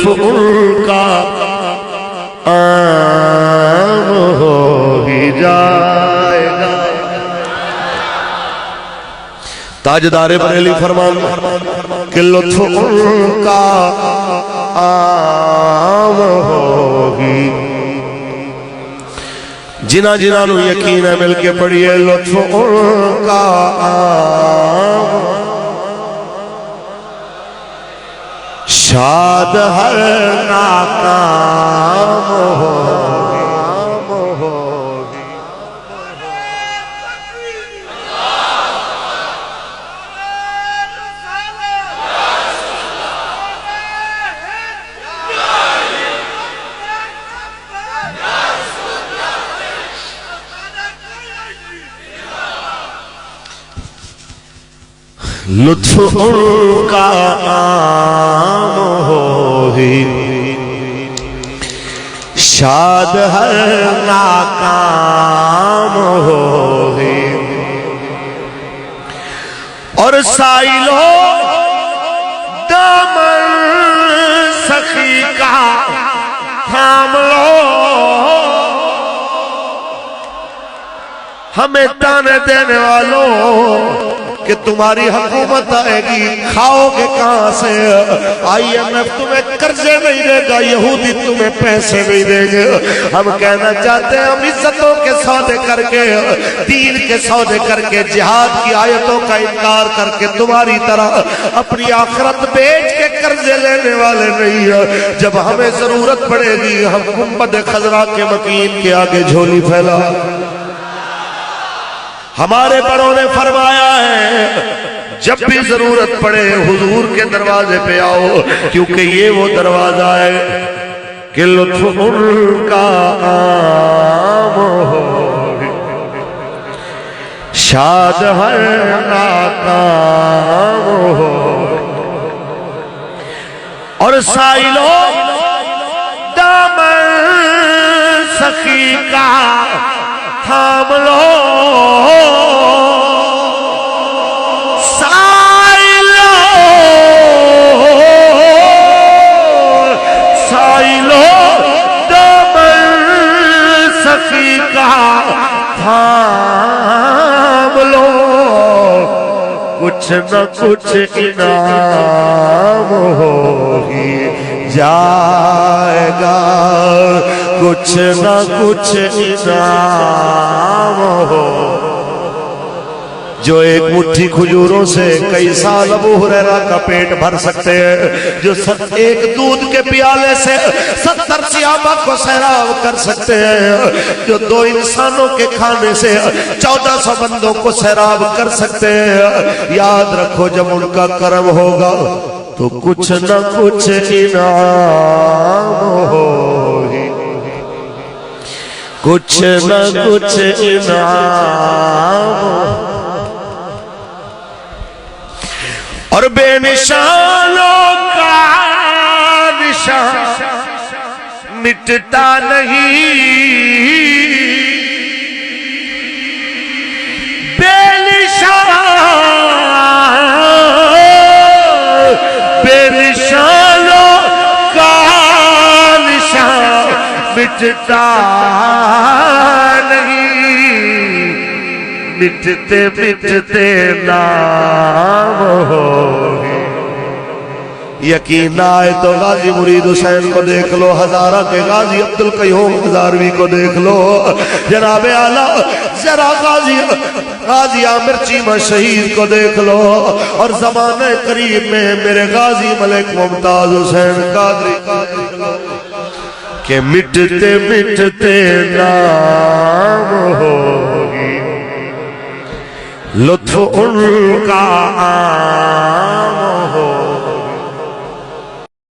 ان کا عام ہو ہی جائے گا۔ تاجدار بریلی فرمان کہ لطف ان کا عام ہوگی۔ جنہ نو یقین ہے مل کے پڑھیے لطف ان کا عام، شاد ہر ناکام ہوگی۔ لطف ان کا عام ہوگی، شاد ہر ناکام ہوگی، اور سائلو دامن سخی کا تھام لو، ہمیں تانے دینے والوں کہ تمہاری حکومت آئے گی، کھاؤ گے کہاں سے؟ IMF تمہیں قرضے نہیں دے گا، یہودی تمہیں پیسے نہیں دے گے۔ ہم کہنا چاہتے ہیں ہم عزتوں کے سودے کر کے، دین کے سودے کر کے، جہاد کی آیتوں کا انکار کر کے تمہاری طرح اپنی آخرت بیچ کے قرضے لینے والے نہیں ہیں۔ جب ہمیں ضرورت پڑے گی ہم گنبد خضرا کے مکین کے آگے جھولی پھیلا۔ ہمارے بڑوں نے فرمایا ہے جب بھی ضرورت پڑے حضور کے دروازے پہ آؤ، کیونکہ یہ وہ دروازہ ہے کہ لطف ان کا عام ہوگی، شاد ہر ناکام ہوگی، اور سائلو دامن سخی کا تھام لو، تھام لو، کچھ نہ کچھ انعام ہو ہی جائے گا، کچھ نہ کچھ انعام ہو۔ جو ایک مٹھی کھجوروں سے کئی سال ابو ہریرہ کا پیٹ بھر سکتے ہیں، جو ایک دودھ کے پیالے سے 70 صحابہ کو سیراب کر سکتے ہیں، جو 2 انسانوں کے کھانے سے 1400 بندوں کو سیراب کر سکتے ہیں، یاد رکھو جب ان کا کرم ہوگا تو کچھ نہ کچھ انعام ہوگی، کچھ نہ کچھ انعام ہوگی۔ اور بے نشانوں کا نشان مٹتا نہیں، بے نشانوں کا نشان مٹتا نہیں، مٹتے مٹتے نام ہوگی۔ یقین آئے تو غازی مرید حسین کو دیکھ لو، ہزارہ کے غازی عبدالقیوم ہزاروی کو دیکھ لو، جناب اعلیٰ ذرا غازی عامر چیمہ شہید کو دیکھ لو، اور زمانہ قریب میں میرے غازی ملک ممتاز حسین قادری کو دیکھ لو، کہ مٹتے مٹتے نام ہوگی، لطف ان کا عام ہو۔